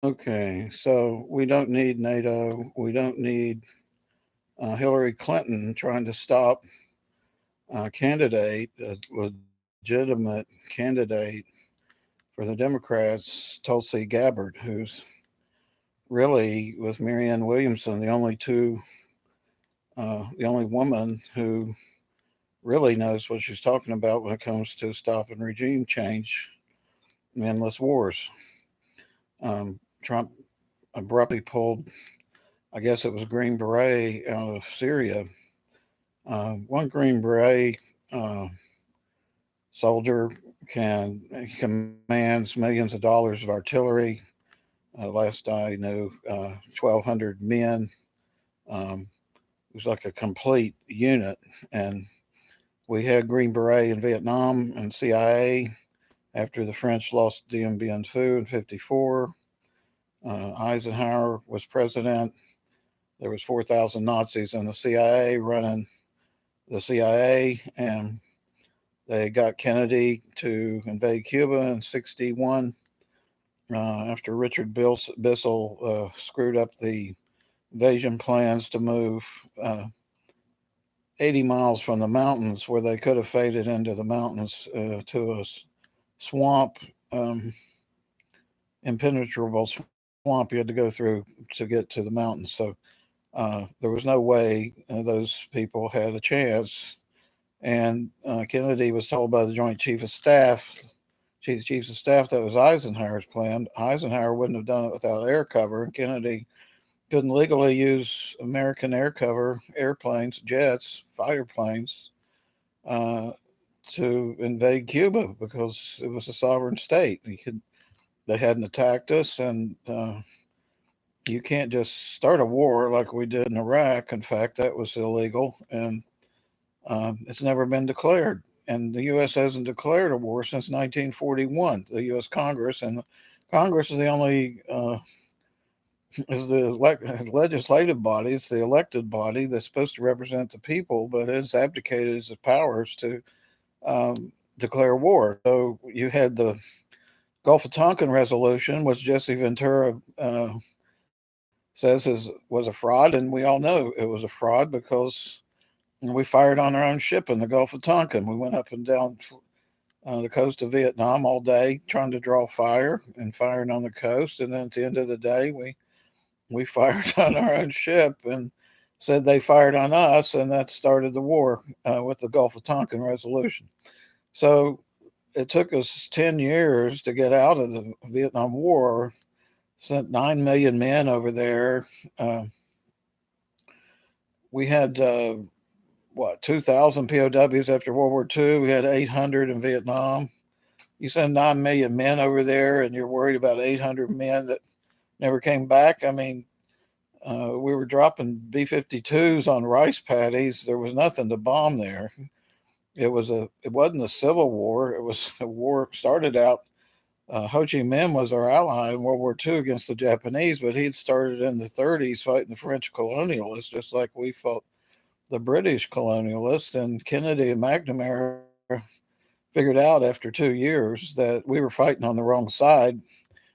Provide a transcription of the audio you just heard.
Okay, so we don't need NATO. We don't need Hillary Clinton trying to stop a candidate, a legitimate candidate for the Democrats, Tulsi Gabbard, who's really, with Marianne Williamson, the only woman who really knows what she's talking about when it comes to stopping regime change and endless wars. Trump abruptly pulled, I guess it was Green Beret out of Syria. One Green Beret uh, soldier commands millions of dollars of artillery. Last I knew, 1,200 men. It was like a complete unit. And we had Green Beret in Vietnam and CIA after the French lost Dien Bien Phu in 54. Eisenhower was president. There was 4,000 Nazis in the CIA running the CIA, and they got Kennedy to invade Cuba in 61 after Richard Bissell screwed up the invasion plans to move 80 miles from the mountains where they could have faded into the mountains to a swamp, impenetrable swamp you had to go through to get to the mountains. So there was no way those people had a chance. And Kennedy was told by the Joint Chiefs of Staff that was Eisenhower's plan. Eisenhower wouldn't have done it without air cover, and Kennedy couldn't legally use American air cover, airplanes, jets, fighter planes, to invade Cuba because it was a sovereign state. They hadn't attacked us, and you can't just start a war like we did in Iraq. In fact, that was illegal, and it's never been declared. And the U.S. hasn't declared a war since 1941. The U.S. Congress, and Congress is the only is the legislative body. It's the elected body that's supposed to represent the people, but it's abdicated its powers to declare war. So you had the Gulf of Tonkin resolution, which Jesse Ventura was a fraud, and we all know it was a fraud because we fired on our own ship in the Gulf of Tonkin. We went up and down the coast of Vietnam all day trying to draw fire and firing on the coast, and then at the end of the day, we fired on our own ship and said they fired on us, and that started the war with the Gulf of Tonkin resolution. So it took us 10 years to get out of the Vietnam War, sent 9 million men over there. We had, 2,000 POWs after World War II. We had 800 in Vietnam. You send 9 million men over there, and you're worried about 800 men that never came back. I mean, we were dropping B-52s on rice paddies. There was nothing to bomb there. It wasn't a civil war. It was a war started out. Ho Chi Minh was our ally in World War II against the Japanese, but he'd started in the 30s fighting the French colonialists, just like we fought the British colonialists. And Kennedy and McNamara figured out after 2 years that we were fighting on the wrong side.